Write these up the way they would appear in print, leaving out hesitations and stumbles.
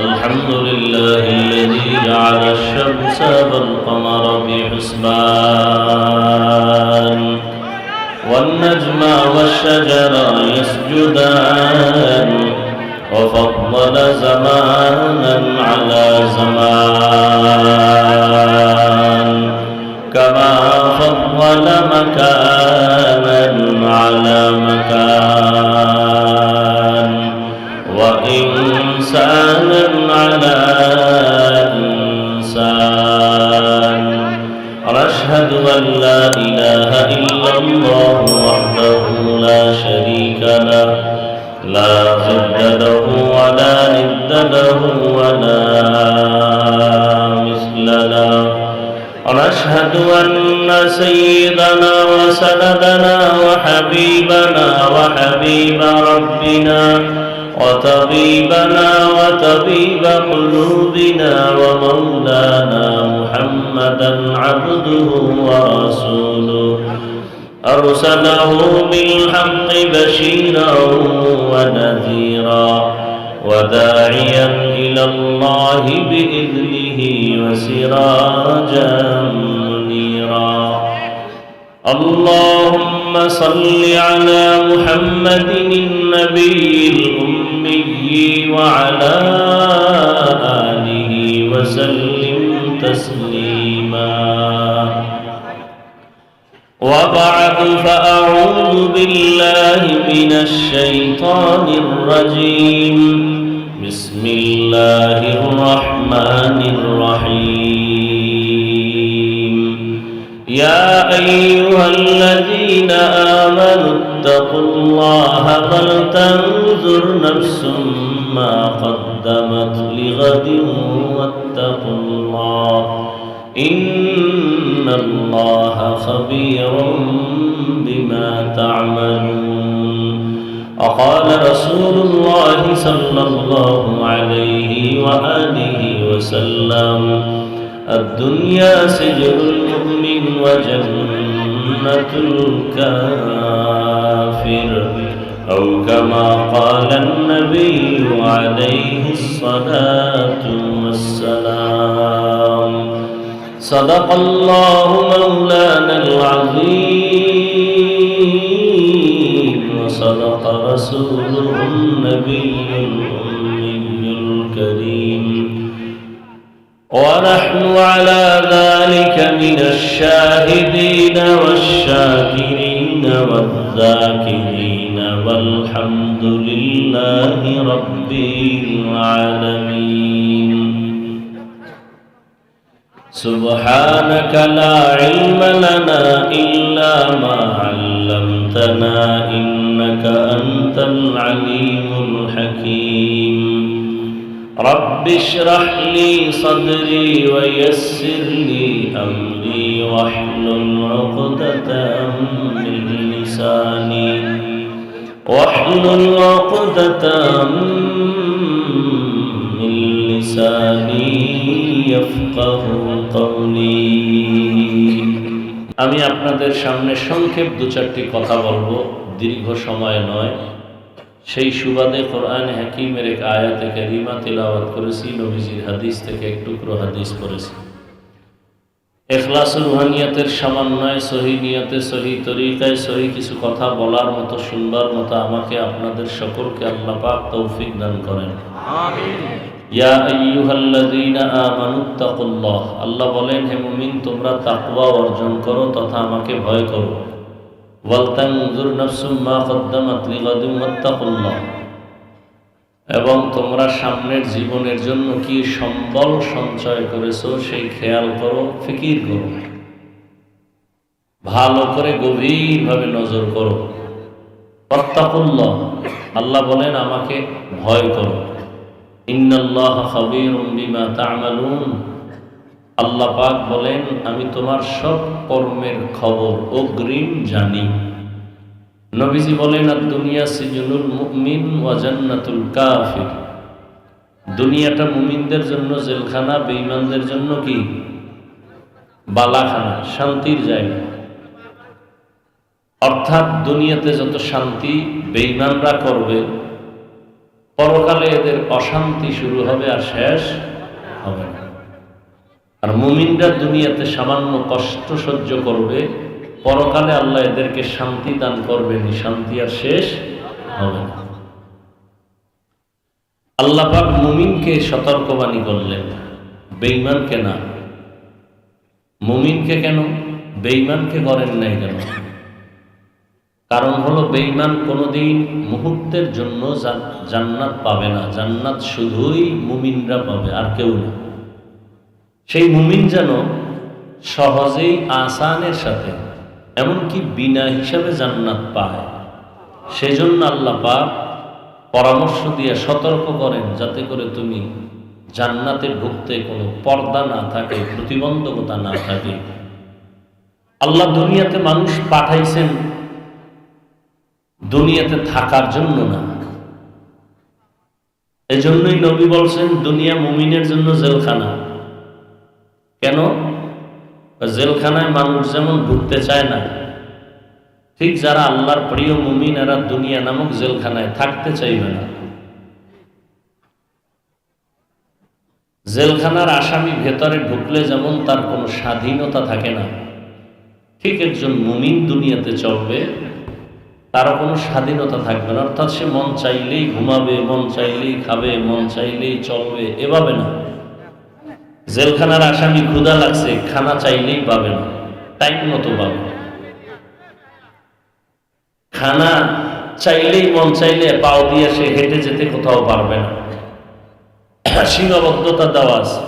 الحمد لله الذي جعل الشمس والقمر بحسبان والنجم والشجر يسجدان وفضل زمانا على زمان كما فضل مكانا على مكان وإنسانا على إنسان ونشهد أن لا إله إلا الله وحده لا شريك له لا ضد له ولا ند له ولا مثل له ونشهد أن سيدنا وسندنا وحبيبنا وحبيب ربنا وطبيبنا وطبيب قلوبنا ومولانا محمدا عبده ورسوله أرسله بالحق بشيرا ونذيرا وداعيا إلى الله بإذنه وسراجا منيرا اللهم صل على محمد النبي الأمي وعلى آله وسلم تسليما وبعد فأعوذ بالله من الشيطان الرجيم بسم الله الرحمن الرحيم يا أيها الذين آمنوا اتقوا الله ولتنظر نفس ما قدمت لغد واتقوا الله إن الله خبير بما تعملون وقال رسول الله صلى الله عليه وآله وسلم الدنيا سجن المؤمن وجنة الكافر أو كما قال النبي عليه الصلاة والسلام صدق الله مولانا العظيم وصدق رسوله النبي الأمي الكريم ونحن على ذلك من الشاهدين والشاكرين والذاكرين والحمد لله رب العالمين سبحانك لا علم لنا إلا ما علمتنا إنك أنت العليم الحكيم رب اشرح لي صدري ويسر لي أمري واحلل عقدة من لساني আমি আপনাদের সামনে সংক্ষেপ দু চারটি কথা বলবো, দীর্ঘ সময় নয়। সেই সুবাদে কোরআন হাকিমের এক আয়াতে কারিমা তিলাওয়াত করেছি, নবীজির হাদিস থেকে এক টুকরো হাদিস পড়েছি। ইখলাসুল রুহানিয়াতের সামান্যয় সহি নিয়তে সহি তরিকায় সহি কিছু কথা বলার মতো, শুনবার মতো আমাকে আপনাদের সকলকে আল্লাহ পাক তৌফিক দান করেন, আমিন। ইয়া আইয়ুহাল্লাযীনা আমানুত্তাকুল্লাহ, আল্লাহ বলেন হে মুমিন তোমরা তাকওয়া অর্জন করো তথা আমাকে ভয় করো। ওয়ালতানজুর নাফসুম মা কদ্দামাত লিগাদিন ওয়াত্তাকুল্লাহ, এবং তোমরা সামনের জীবনের জন্য কি সম্বল সঞ্চয় করেছো সেই খেয়াল করো, ফিকির করো, ভালো করে গভীরভাবে নজর করো। ওয়াত্তাকুল্লাহ, আল্লাহ বলেন আমাকে ভয় করো। ইন্নাল্লাহা খাবীরুম বিমা তা'মালুন, আল্লাহ পাক বলেন আমি তোমার সব কর্মের খবর অগ্রিম জানি। নবীজি বলেন আদ-দুনিয়া সিজনুল মুমিন ওয়া জান্নাতুল কাফির, দুনিয়াটা মুমিনদের জন্য জেলখানা, বেঈমানদের জন্য কি বালাখানা, শান্তির জায়গা। অর্থাৎ দুনিয়াতে যত শান্তি বেঈমানরা করবে পরকালে এদের অশান্তি শুরু হবে আর শেষ হবে না। আর মুমিনরা দুনিয়াতে সামান্য কষ্ট সহ্য করবে, পরকালে আল্লাহ এদেরকে শান্তি দান করবেন, শান্তি আর শেষ হবে না। আল্লাহ পাক মুমিনকে সতর্কবাণী করলেন, বেঈমানকে না। মুমিনকে কেন, বেঈমানকে করেন নাই কেন? কারণ হলো বেঈমান কোনোদিন মুহূর্তের জন্য জান্নাত পাবে না। জান্নাত শুধুই মুমিনরা পাবে, আর কেউ না। সেই মুমিন যেন সহজেই আসানের সাথে, এমনকি বিনা হিসাবে জান্নাত পায়, সেজন্য আল্লাহ পাক পরামর্শ দিয়ে সতর্ক করেন, যাতে করে তুমি জান্নাতে ঢুকতে কোনো পর্দা না থাকে, প্রতিবন্ধকতা না থাকে। আল্লাহ দুনিয়াতে মানুষ পাঠাইছেন দুনিয়াতে থাকার জন্য না। এজন্যই নবী বলছেন, দুনিয়া মুমিনের জন্য জেলখানা। কেন? জেলখানায় মানুষ যেমন ঢুকতে চায় না, ঠিক যারা আল্লাহর প্রিয় মুমিন এরা দুনিয়া নামক জেলখানায় থাকতে চাইবে না। জেলখানার আসামি ভেতরে ঢুকলে যেমন তার কোনো স্বাধীনতা থাকে না, ঠিক একজন মুমিন দুনিয়াতে চলবে, তারও কোনো স্বাধীনতা থাকবে না। অর্থাৎ সে মন চাইলেই ঘুমাবে, মন চাইলেই খাবে, মন চাইলেই চলবে, এভাবে না। জেলখানার আসামি ক্ষুধা লাগছে, খানা চাইলেই পাবে না, টাইম মতো পাবে। খানা চাইলেই, মন চাইলে পাও দিয়ে সে হেঁটে যেতে কোথাও পারবে না, সীমাবদ্ধতা দেওয়া আছে।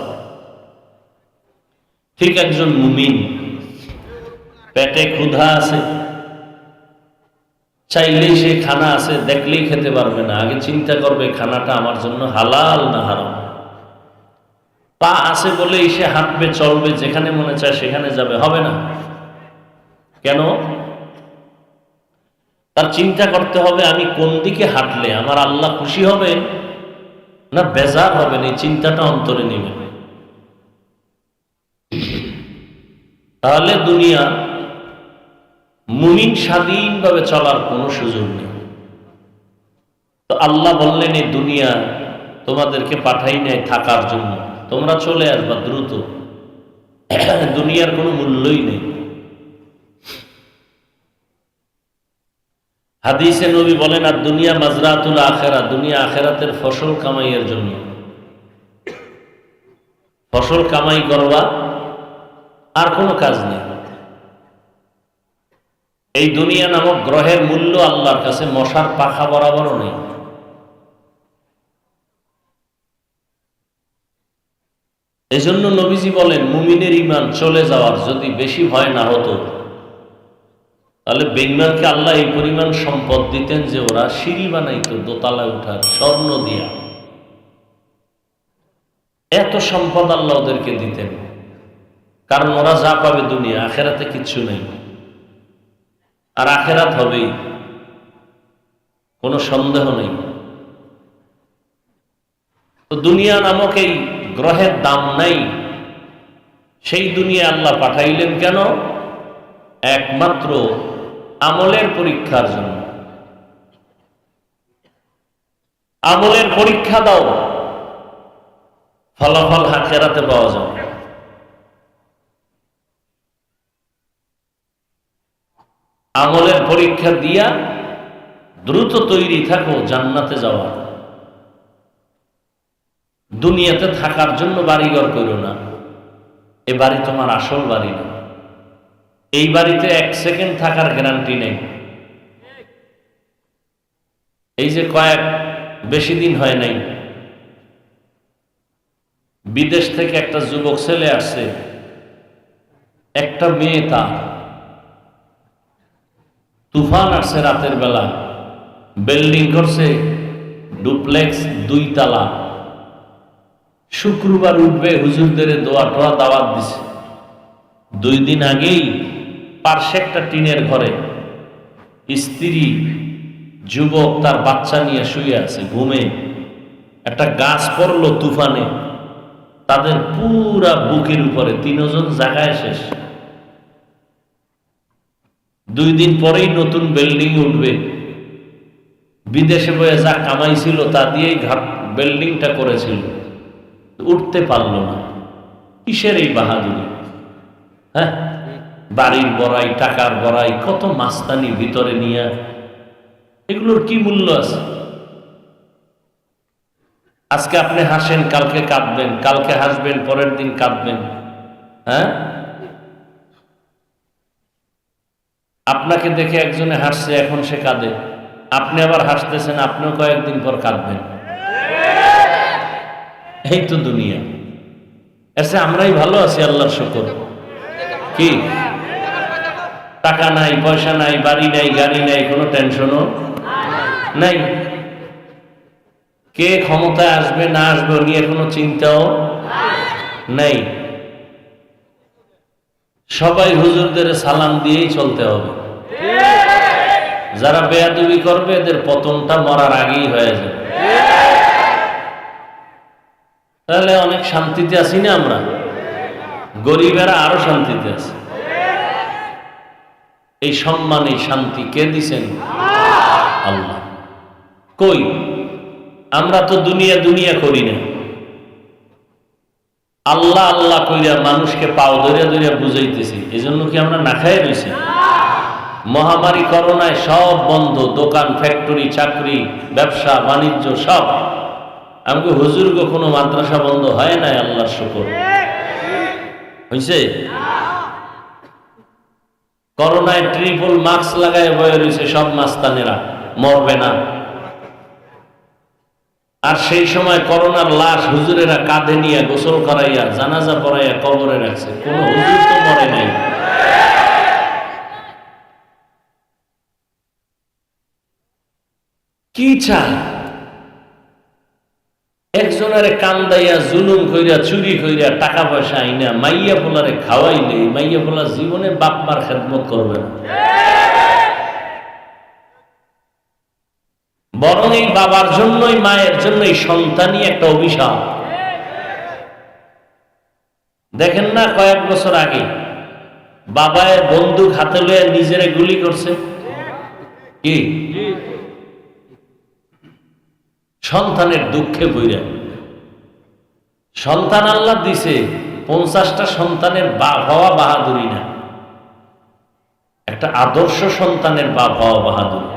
ঠিক একজন মুমিন পেটে ক্ষুধা আছে, চাইলেই সে খানা আছে, দেখলেই খেতে পারবে না, আগে চিন্তা করবে খানাটা আমার জন্য হালাল না হারাম। পা আছে বলেই সে হাঁটবে, চলবে, যেখানে মনে চায় সেখানে যাবে, হবে না। কেন? তার চিন্তা করতে হবে, আমি কোন দিকে হাঁটলে আমার আল্লাহ খুশি হবে না বেজার হবেন, এই চিন্তাটা অন্তরে নেবে। তাহলে দুনিয়া মুমিন স্বাধীনভাবে চলার কোনো সুযোগ নেই। তো আল্লাহ বললেন, এই দুনিয়া তোমাদেরকে পাঠাই নাই থাকার জন্য, তোমরা চলে আসবা দ্রুত। দুনিয়ার কোনো মূল্যই নেই। হাদিসে নবী বলেন, আর দুনিয়া মাজরাতুল আখেরা, দুনিয়া আখেরাতের ফসল কামাইয়ের জন্য। ফসল কামাই করবা, আর কোনো কাজ নেই। এই দুনিয়া নামক গ্রহের মূল্য আল্লাহর কাছে মশার পাখা বরাবরও নেই। এজন্য নবীজি বলেন, মুমিনের ঈমান চলে যাওয়ার যদি বেশি ভয় না হতো, তাহলে বেঈমানকে আল্লাহ এই পরিমাণ সম্পদ দিতেন যে ওরা সিঁড়ি বানাইতো দোতলায় উঠার, স্বর্ণ দিয়া। এত সম্পদ আল্লাহ ওদেরকে দিতেন, কারণ ওরা যা পাবে দুনিয়া, আখেরাতে কিচ্ছু নেই। আর আখেরাত হবেই, কোনো সন্দেহ নেই। তো দুনিয়া নামক এই গ্রহের দাম নাই, সেই দুনিয়া আল্লাহ পাঠাইলেন কেন? একমাত্র আমলের পরীক্ষার জন্য। আমলের পরীক্ষা দাও, ফলাফল আখিরাতে পাওয়া যাবে। আমলের পরীক্ষা দিয়া দ্রুত তৈরি থাকো জান্নাতে যাওয়া। দুনিয়াতে থাকার জন্য বাড়িঘর করো না, এ বাড়ি তোমার আসল বাড়ি না। এই বাড়িতে 1 সেকেন্ড থাকার গ্যারান্টি নেই। এই যে বেশি দিন হয় নাই, বিদেশ থেকে একটা যুবক ছেলে আসছে, একটা মেয়ে, তার তুফান আসছে রাতের বেলা, বিল্ডিং করছে ডুপ্লেক্স 2 তলা, শুক্রবার উঠবে, হুজুরদের দোয়া টোয়া দাওয়াত দিছে। 2 দিন আগেই পার্শ্বে একটা টিনের ঘরে স্ত্রী, যুবক তার বাচ্চা নিয়ে শুয়ে আছে ঘুমে, একটা গাছ পড়লো তুফানে, তাদের পুরা বুকের উপরে, 3 জন জায়গায় শেষ। 2 দিন পরেই নতুন বিল্ডিং উঠবে, বিদেশে বয়ে যা কামাইছিল তা দিয়েই ঘাট বিল্ডিংটা করেছিল, উঠতে পারলো না। কিসের এই বাহাদুরি? হ্যাঁ, বাড়ির বড়াই, টাকার বড়াই, কত মাস্তানি ভিতরে নিয়ে, এগুলোর কি মূল্য আছে? আজকে আপনি হাসেন, কালকে কাঁদবেন, কালকে হাসবেন, পরের দিন কাঁদবেন। হ্যাঁ, আপনাকে দেখে একজনে হাসছে, এখন সে কাঁদে, আপনি আবার হাসতেছেন, আপনিও কয়েকদিন পর কাঁদবেন। এই তো দুনিয়া। এসে আমরাই ভালো আছি, আল্লাহর শুকর। কি টাকা নাই, পয়সা নাই, বাড়ি নাই, গাড়ি নাই, কোনো টেনশনও নাই। কে ক্ষমতায় আসবে না আসবে নিয়ে কোনো চিন্তাও নাই। সবাই হুজুরদের সালাম দিয়েই চলতে হবে। যারা বেয়াদবি করবে এদের পতনটা মরার আগেই হয়ে যাবে। তাহলে অনেক শান্তিতে আছি না আমরা? গরিবেরা আরো শান্তিতে আছে। এই সম্মান, এই শান্তি কে দিছেন? আল্লাহ। কই আমরা তো দুনিয়া দুনিয়া করি না, আল্লাহ আল্লাহ কইরা মানুষকে পাও ধরিয়া ধরিয়া বুঝাইতেছি। এই জন্য কি আমরা না খাই রয়েছি? মহামারী করোনায় সব বন্ধ, দোকান, ফ্যাক্টরি, চাকরি, ব্যবসা বাণিজ্য সব। আমাকে হুজুর গো কোনো মাদ্রাসা বন্ধ হয় নাই, আল্লাহর শুকর। হইছে? করোনায় ট্রিপল মাস্ক লাগায় বয়ে রয়েছে সব মাস্তানেরা, মরবে না। আর সেই সময় করোনার লাশ হুজুরেরা কাঁধে নিয়ে গোসল করাইয়া জানাজা পড়াইয়া কবরে রাখছে, কোন হুজুর তো মরে নাই। কি চায়? একজনের কান্দাইয়া জুলুম কইরা, চুরি কইরা, টাকা পয়সা আইনা মাইয়া পোলারে খাওয়াইলে মাইয়া পোলা জীবনে বাপ মার খেদমত করবে না, বরং এই বাবার জন্যই, মায়ের জন্যই সন্তানই একটা অভিশাপ। দেখেন না, কয়েক বছর আগে বাবায় বন্দুক হাতে লয়ে নিজেরে গুলি করছে। কি সন্তানের দুঃখে বইরা। সন্তান আল্লাহ দিছে, 50টা সন্তানের বাপ হওয়া বাহাদুরি না, একটা আদর্শ সন্তানের বাপ হওয়া বাহাদুরি।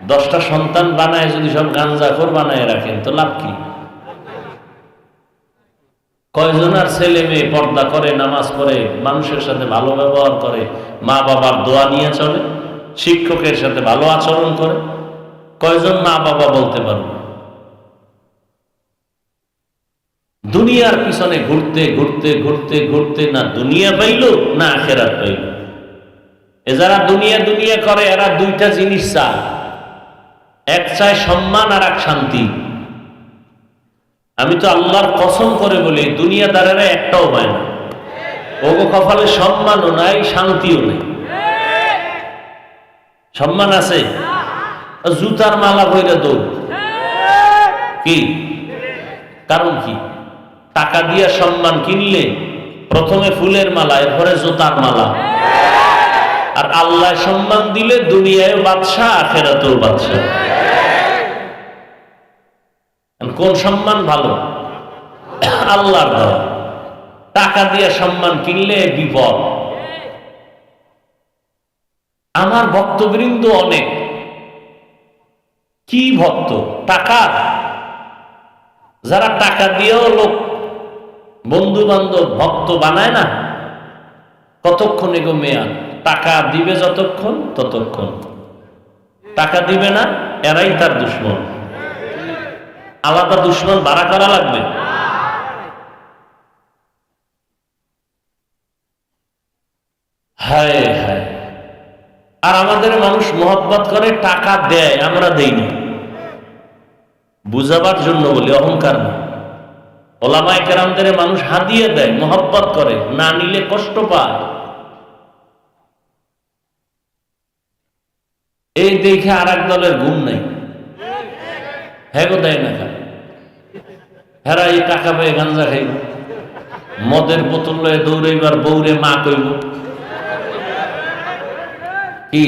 10টা সন্তান বানায় যদি সব গাঞ্জাখোর বানায় রাখেন তো লাভ কি? কয়জনার ছেলে মেয়ে পর্দা করে, নামাজ পড়ে, মানুষের সাথে ভালো ব্যবহার করে, মা বাবার দোয়া নিয়ে চলে, শিক্ষকের সাথে ভালো আচরণ করে? কয়জন মা বাবা বলতে পারবে? দুনিয়ার পিছনে ঘুরতে ঘুরতে ঘুরতে ঘুরতে না দুনিয়া পাইল না আখেরাত পাইল। এ যারা দুনিয়া দুনিয়া করে এরা দুইটা জিনিস চায়, এক চায় সম্মান আর এক শান্তি। আমি তো আল্লাহর কসম করে বলি, দুনিয়াদারেরা একটাও পায় না। ওগো কপালে সম্মানও নাই, শান্তিও নেই। সম্মান আছে, জুতার মালা বইরা দৌড়। কি কারণ? কি টাকা দিয়া সম্মান কিনলে প্রথমে ফুলের মালা, এরপরে জুতার মালা। আর আল্লাহ সম্মান দিলে দুনিয়ায় বাদশাহ, আখেরাতেও বাদশাহ। কোন সম্মান ভালো? আল্লাহর দেওয়া। টাকা দিয়ে সম্মান কিনলে বিপদ। আমার ভক্তবৃন্দ অনেক, কি ভক্ত? টাকা, যারা টাকা দিয়েও লোক বন্ধু বান্ধব ভক্ত বানায় না, কতক্ষণ এগো মেয়াদ? টাকা দিবে যতক্ষণ ততক্ষণ, টাকা দিবে না এরাই তার দুশ্মন। আলাদা দুশ্মন বাড়া করা লাগবে। হায় হায়। আর আমাদের মানুষ মহব্বত করে, টাকা দেয়, আমরা দেই না। বুঝাবার জন্য বলি, অহংকার না। ওলামায়ে কেরামদের মানুষ হাদিয়া দেয়, মহব্বত করে, না নিলে কষ্ট পায়। এই দেখে আর এক দলের ঘুম নাই। হ্যাঁ গো, দেয় না খা, হেরা এই টাকা পেয়ে গাঞ্জা খাইব, মদের বোতল লয়ে দৌড়াইবার, বউরে মা কইব। কি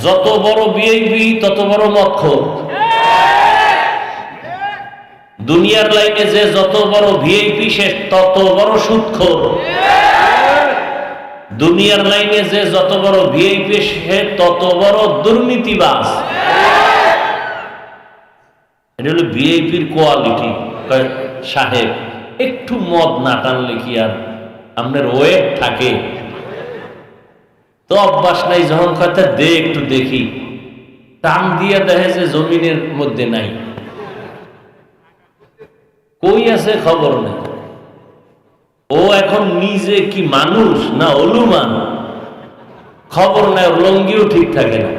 যত বড় ভিআইপি তত বড় মদখোর। দুনিয়ার লাইনে যে যত বড় ভিআইপি সে তত বড় সুদখোর। দুনিয়ার লাইনে যে যত বড় ভিআইপি সে তত বড় দুর্নীতিবাজ। এটা হলো ভিআইপির কোয়ালিটি। সাহেব একটু মদ না টানলে কি আর আপনার ওয়েট থাকে? তো অভ্যাস নাই, যখন কথা দে একটু দেখি, টান দিয়ে দেখে যে জমিনের মধ্যে নাই, কই আছে খবর নেই। ও এখন নিজে কি মানুষ না অলুমান খবর নাই, ওর লঙ্গিও ঠিক থাকে না।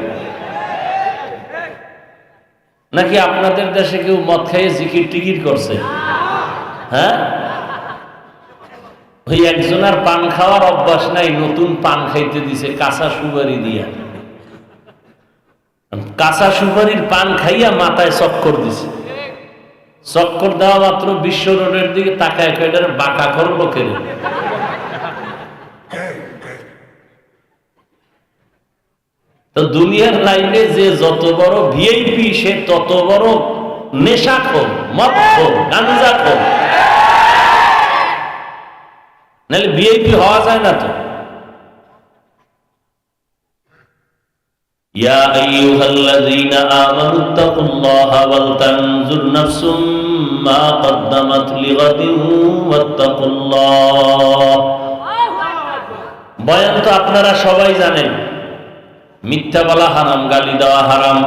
নাকি আপনাদের দেশে কেউ মদ খাইয়ে জিকির টিকির করছে? হ্যাঁ, ওই একজনের পান খাওয়ার অভ্যাস নাই, নতুন পান খাইতে দিছে কাঁচা সুপারি দিয়া। কাঁচা সুপারির পান খাইয়া মাথায় চক্কর দিছে। চক্কর দেওয়া মাত্র বিশ্ব রোডের দিকে তাকায় কয়টার বাঁকা করলো কেন? তো দুনিয়ার লাইনে যে যত বড় ভিআইপি সে তত বড় নেশাখোর, মদখোর, গাঞ্জাখোর। নাহলে ভিআইপি হওয়া যায় না তো। ইয়া আইয়ুহাল্লাযীনা আমানুত্তাকুল্লাহা ওয়াল তানজুর নাফসুম মা কদ্দামাত লিগাদিন ওয়াত্তাকুল্লাহ। বয়ান তো আপনারা সবাই জানেন। মিথ্যা বলা হারাম, গালি দেওয়া হারাম,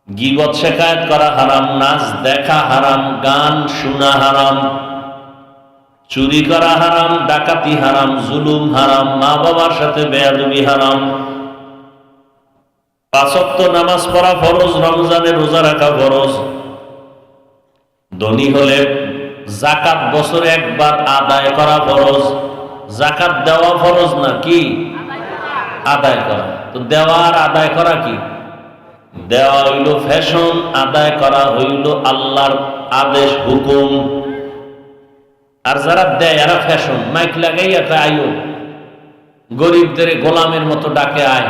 গীবত শিকায়াত করা হারাম, নাচ দেখা হারাম, গান শোনা হারাম, চুরি করা হারাম, ডাকাতি হারাম, জুলুম হারাম, মা বাবার সাথে বেয়াদবি হারাম। 5 ওয়াক্ত নামাজ পড়া ফরজ, রমজানে রোজা রাখা ফরজ। ধনী হলে যাকাত বছরে একবার আদায় করা ফরজ। যাকাত দেওয়া ফরজ না, কি আদায় করা। তো দেওয়া আর আদায় করা কি? দেওয়া হইল ফ্যাশন, আদায় করা হইল আল্লাহর আদেশ হুকুম। আর যারা দেয় এরা ফ্যাশন, মাইক লাগাইয়া আইও, গরিবদের গোলামের মতো ডাকে আয়,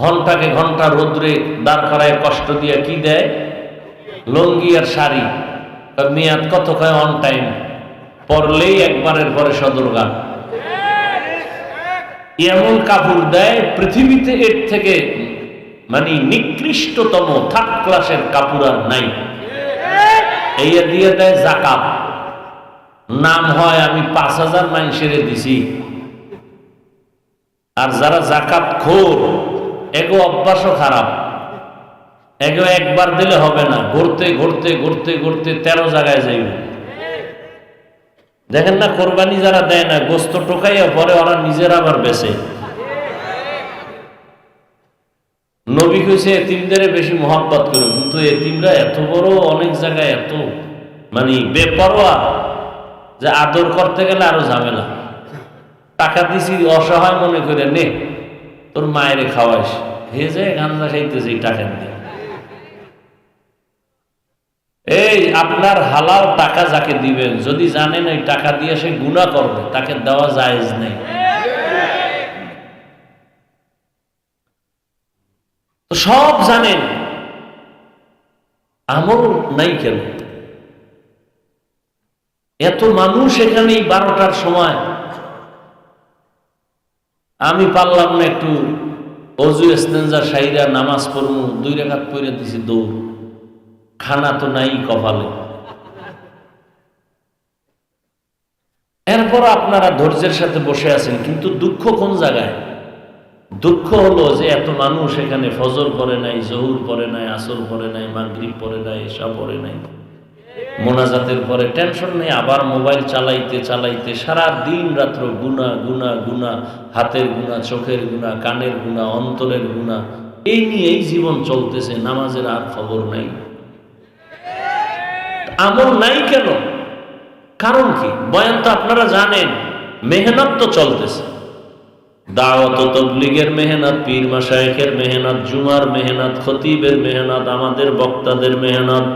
ঘন্টাকে ঘন্টা রোদ্রে দাঁড় করায় কষ্ট দিয়ে কি দেয়? লঙ্গি আর শাড়ি। মেয়াদ কত কয়? অন টাইম, পরলেই একবারের পরে সদরঘাট। এমন কাপড় দেয় পৃথিবীতে এর থেকে মানে নিকৃষ্টতম থার্ড ক্লাসের কাপড় আর নাই। এই দিয়ে দেয় যাকাত। নাম হয় আমি 5,000 মানুষের দিছি। আর যারা যাকাত খোর, এগো অভ্যাসও খারাপ। এগো একবার দিলে হবে না, ঘুরতে ঘুরতে ঘুরতে ঘুরতে 13 জায়গায় যাইবে। দেখেন না, কোরবানি যারা দেয় না, গোস্ত টোকাইয়া পরে ওরা নিজেরা আবার বেচে। নবী কইছে এতিমদের বেশি মহব্বত করো, কিন্তু এতিমরা এত বড় অনেক জায়গায় এত মানে বেপরোয়া যে আদর করতে গেলে আরো ঝামেলা। টাকা দিছি অসহায় মনে করে, নে তোর মায়েরে খাওয়াইস, হে যে গাঞ্জা খাইতেছে টাকা দিয়ে। এই আপনার হালাল টাকা যাকে দিবেন, যদি জানেন এই টাকা দিয়ে সে গুনাহ করবে, তাকে দেওয়া জায়েজ নেই। তো সব জানেন, আমল নাই কেন? এত মানুষ এখানে 12টার সময়, আমি পারলাম না একটু অজু ইস্তেঞ্জা সাইরা নামাজ পড়বো, 2 রাকাত পড়ে দিছি দৌড়। খানা তো নাই কপালে। এরপর আপনারা ধৈর্যের সাথে বসে আছেন, কিন্তু দুঃখ কোন জায়গায়? দুঃখ হলো যে এত মানুষ এখানে ফজর পড়ে নাই, জহুর পড়ে নাই, আসর পড়ে নাই, মাগরিব পড়ে নাই, এশা পড়ে নাই, মোনাজাতের পরে টেনশন নেই, আবার মোবাইল চালাইতে চালাইতে সারা দিন রাত্র গুনাহ গুনাহ গুনাহ, হাতের গুনাহ, চোখের গুনাহ, কানের গুনাহ, অন্তরের গুনাহ, এই নিয়েই জীবন চলতেছে। নামাজের আর খবর নাই, আমল নাই কেন? কারণ কি? বয়ান তো আপনারা জানেন, মেহনত তো চলতেছে। দাওয়াত ও তাবলীগের মেহনত, পীর মাশায়েখের মেহনত, জুমার মেহনত, খতিবের মেহনত, আমাদের বক্তাদের মেহনত।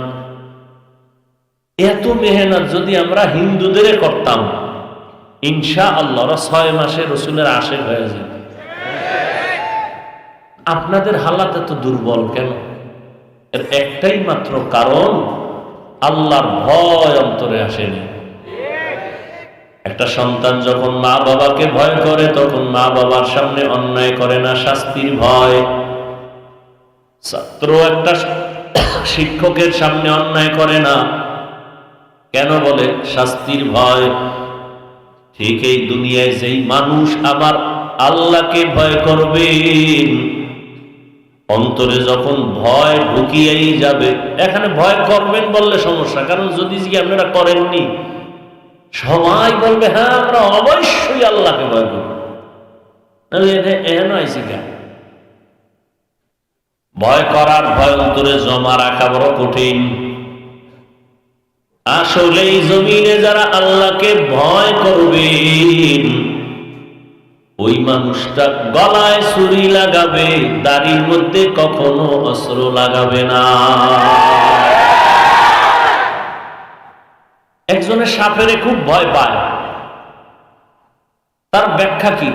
এত মেহনত যদি আমরা হিন্দুদের করতাম, ইনশাআল্লাহ 6 মাসে রাসূলের আশিক হয়ে যেত। আপনাদের হালাত এত দুর্বল কেন? এর একটাই মাত্র কারণ, আল্লাহর ভয় অন্তরে আসেনি। একটা সন্তান যখন মা বাবাকে ভয় করে তখন মা বাবার সামনে অন্যায় করে না, শাস্তির ভয়। ছাত্র একটা শিক্ষকের সামনে অন্যায় করে না, কেন বলে? শাস্তির ভয়। ঠিক এই দুনিয়ায় যেই মানুষ আবার আল্লাহকে ভয় করবেন, অন্তরে যখন ভয় ঢুকিয়েই যাবে, এখানে ভয় করবেন বললে সমস্যা, কারণ যদি আপনারা করেননি সবাই বলবে হ্যাঁ আমরা অবশ্যই আল্লাহকে ভয় করব। ভয় করার ভয় অন্তরে জমা রাখা বড় কঠিন। আসলে এই জমিনে যারা আল্লাহকে ভয় করবেন, ওই মানুষটা গলায় ছুরি লাগাবে, দাড়ির মধ্যে কখনো অস্ত্র লাগাবে না। একজনের সাপেরে খুব ভয় পায়, তার ব্যাখ্যা কি?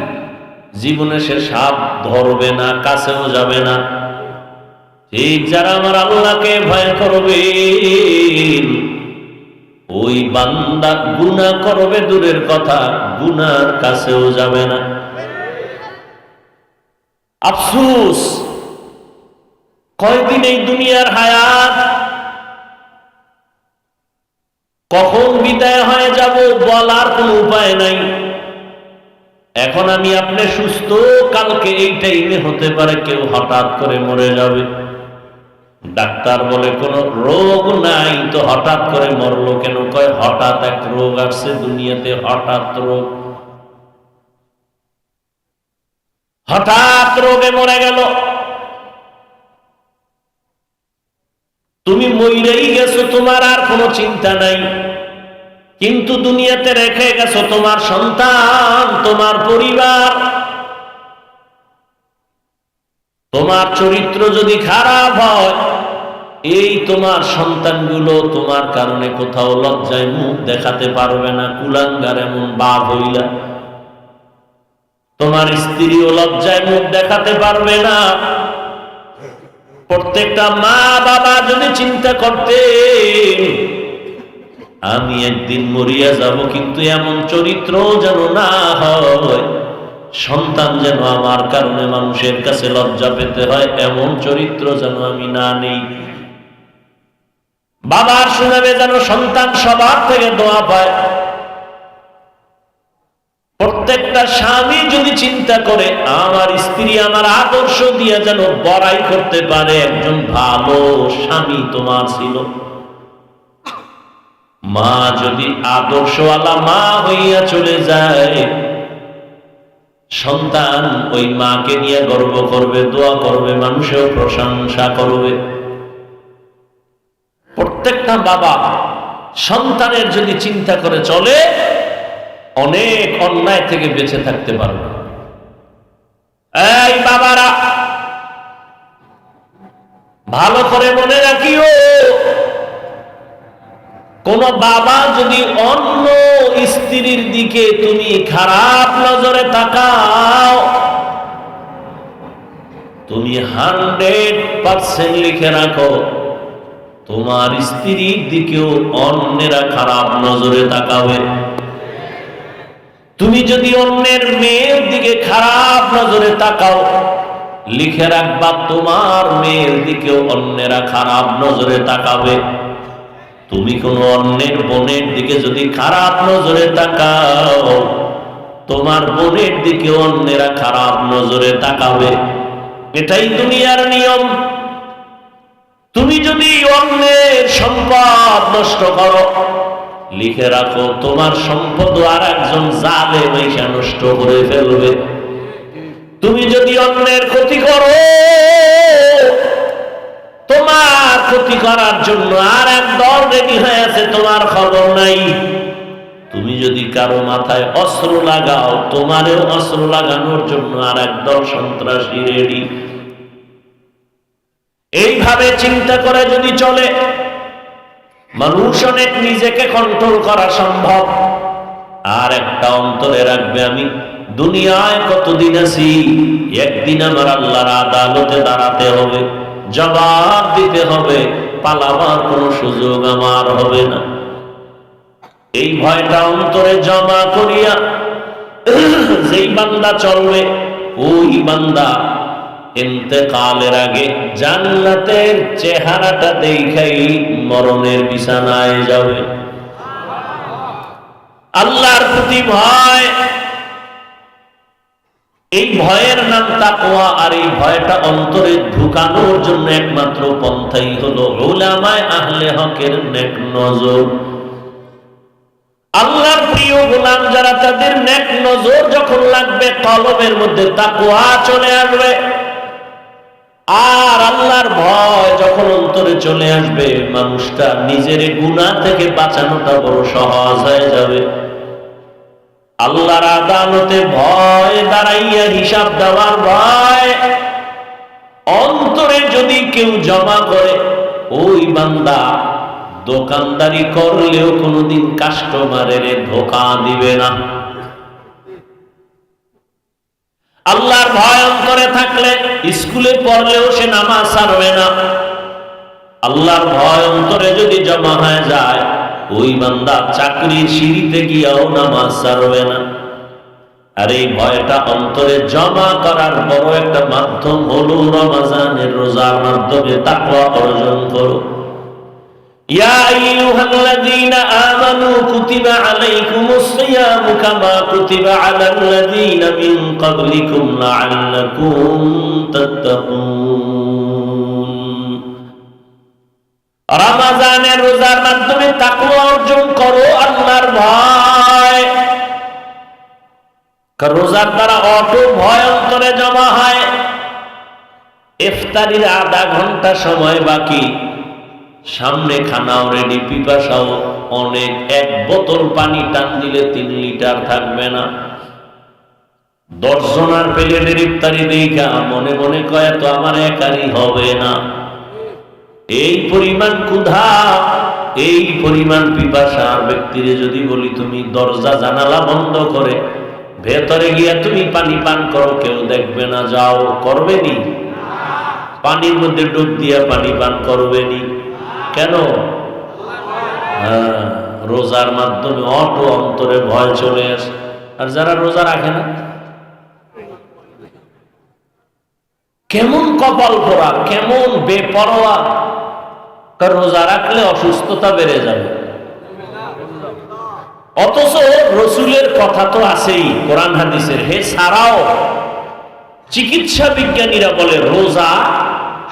জীবনে সে সাপ ধরবে না, কাছেও যাবে না। ঠিক যারা আমার আল্লাহকে ভয় করবে, ওই বান্দা গুনাহ করবে দূরের কথা, গুনার কাছেও যাবে না। আফসোস, কয়দিন এই দুনিয়ার হায়াত, কখন বিদায় হয়ে যাব বলার কোনো উপায় নাই। এখন আমি আপনি সুস্থ, কালকে এই টাইমে হতে পারে কেউ হঠাৎ করে মরে যাবে। ডাক্তার বলে কোনো রোগ নাই, তো হঠাৎ করে মরলো কেন? কয় হঠাৎ এক রোগ আসছে দুনিয়াতে, হঠাৎ রোগ, হঠাৎ রোগে মরে গেল। তুমি মইরেই গেছো, তোমার আর কোনো চিন্তা নাই, কিন্তু দুনিয়াতে রেখে গেছো তোমার সন্তান, তোমার পরিবার। তোমার চরিত্র যদি খারাপ হয়, এই তোমার সন্তানগুলো তোমার কারণে কোথাও লজ্জায় মুখ দেখাতে পারবে না। কুলাঙ্গার এমন বাপ হইলা, তোমার স্ত্রীও লজ্জায় মুখ দেখাতে পারবে না। প্রত্যেকটা মা বাবা যদি চিন্তা করতেন আমি একদিন মরিয়া যাব, কিন্তু এমন চরিত্র যেন না হয়, সন্তান যেন আমার কারণে মানুষের কাছে লজ্জা পেতে হয়, এমন চরিত্র যেন আমি না নেই। বাবার শুনাবে যেন সন্তান সবার থেকে দোয়া পায়। প্রত্যেকটা স্বামী যদি চিন্তা করে আমার স্ত্রী আমার আদর্শ দিয়ে যেন বড়াই করতে পারে, একজন ভালো স্বামী তোমার ছিল। মা যদি আদর্শওয়ালা মা হইয়া চলে যায়, সন্তান ওই মাকে নিয়ে গর্ব করবে, দোয়া করবে, মানুষেও প্রশংসা করবে। প্রত্যেকটা বাবা সন্তানের যদি চিন্তা করে চলে, অনেক অন্যায় থেকে বেঁচে থাকতে পারবে। এই বাবারা ভালো করে মনে রাখিও, কোন বাবা যদি অন্য স্ত্রীর দিকে তুমি খারাপ নজরে তাকাও, তুমি 100% লিখে রাখো তোমার স্ত্রীর দিকেও অন্যেরা খারাপ নজরে তাকাবে। তুমি যদি অন্যের মেয়ের দিকে খারাপ নজরে তাকাও, লিখে রাখবা তোমার মেয়ের দিকেও অন্যেরা খারাপ নজরে তাকাবে। তুমি কোন অন্যের বোনের দিকে যদি খারাপ নজরে তাকাও, তোমার বোনের দিকে অন্যেরা খারাপ নজরে তাকাবে। এটাই দুনিয়ার নিয়ম। তুমি যদি অন্যের সম্পদ নষ্ট করো, লিখে রাখো তোমার সম্পদ আর একজন জালেম এসে নষ্ট করে ফেলবে। তুমি যদি অন্যের ক্ষতি করো, তোমার ক্ষতি করার জন্য আর এক দল রেডি হয়ে আছে, তোমার খবর নাই। তুমি যদি কারো মাথায় অস্ত্র লাগাও, তোমারও অস্ত্র লাগানোর জন্য আর এক দল সন্ত্রাসী রেডি। এইভাবে চিন্তা করে যদি চলে, মানুষ অনেক নিজেকে কন্ট্রোল করা সম্ভব। আর একটা অন্তরে রাখবে, আমি দুনিয়ায় কতদিন আছি, একদিন আমার আল্লাহর আদালতে দাঁড়াতে হবে, জবাব দিতে হবে, পালাবার কোনো সুযোগ আমার হবে না। এই ভয়টা অন্তরে জমা করিয়া যেই বান্দা চলবে, ওই বান্দা ইন্তেকালের আগে জান্নাতের চেহারাটা দেখাই মরণের বিছানায় যাবে। আল্লাহর প্রতি ভয়, এই ভয়ের নাম তাকওয়া। আর এই ভয়টা অন্তরে ঢুকানোর জন্য একমাত্র পন্থাই হলো উলামায়ে আহলে হকের নেক নজর। আল্লাহর প্রিয় গোলাম যারা, তাদের নেক নজর যখন লাগবে, কলবের মধ্যে তাকওয়া চলে আসবে। আর আল্লাহর ভয় যখন অন্তরে চলে আসবে, মানুষটা নিজের গুনাহ থেকে বাঁচানোটা বড় সহজ হয়ে যাবে। আল্লাহর আদালতে ভয় দাঁড়াইয়া হিসাব দেওয়ার ভয় অন্তরে যদি কেউ জমা করে, ওই বান্দা দোকানদারি করলেও কোনোদিন কাস্টমারের ধোঁকা দিবে না। আল্লাহর ভয় অন্তরে থাকলে স্কুলে পড়লেও সে নামাজ ছাড়বে না। আল্লাহর ভয় অন্তরে যদি জমা হয়ে যায়, ওই বান্দা চাকরির সিঁড়িতে গিয়াও নামাজ ছাড়বে না। আর এই ভয়টা অন্তরে জমা করার বড় একটা মাধ্যম হলো রমজানের রোজার মাধ্যমে তাকওয়া অর্জন করো। ইয়া আইয়ুহাল্লাযীনা আমানু কুতিবা আলাইকুমুস সিয়ামু কামা কুতিবা আলাল্লাযীনা মিন ক্বাবলিকুম লাআল্লাকুম তাত্তাকুন। রমজানের রোজার মাধ্যমে তাকওয়া অর্জন করো, আল্লাহর ভয়। রোজার দ্বারা অটো ভয় অন্তরে জমা হয়। ইফতারির আধা ঘন্টা সময় বাকি, সামনে খানাও রেডি, পিপাসাও অনেক, এক বোতল পানি টান দিলে 3 লিটার থাকবে না। 10 জনের প্লেটের ইফতারি দেখা মনে মনে কয় তো আমার একারই হবে না। এই পরিমাণ ক্ষুধা, এই পরিমাণ পিপাসার ব্যক্তিরে যদি বলি তুমি দরজা জানালা বন্ধ করে ভেতরে গিয়া তুমি পানি পান করো, কেউ দেখবে না, যাও, করবে নি? পানির মধ্যে ডুব দিয়া পানি পান করবে নি? কেন? রোজার মাধ্যমে অটো অন্তরে ভয় চলে আসে। আর যারা রোজা রাখে না, কেমন কপাল পোড়া, কেমন বেপরোয়া। রোজা রাখলে অসুস্থতা বেড়ে যাবে, অথচ রসুলের কথা তো আছেই কোরআন হাদিসের। হে ছাড়াও চিকিৎসা বিজ্ঞানীরা বলে রোজা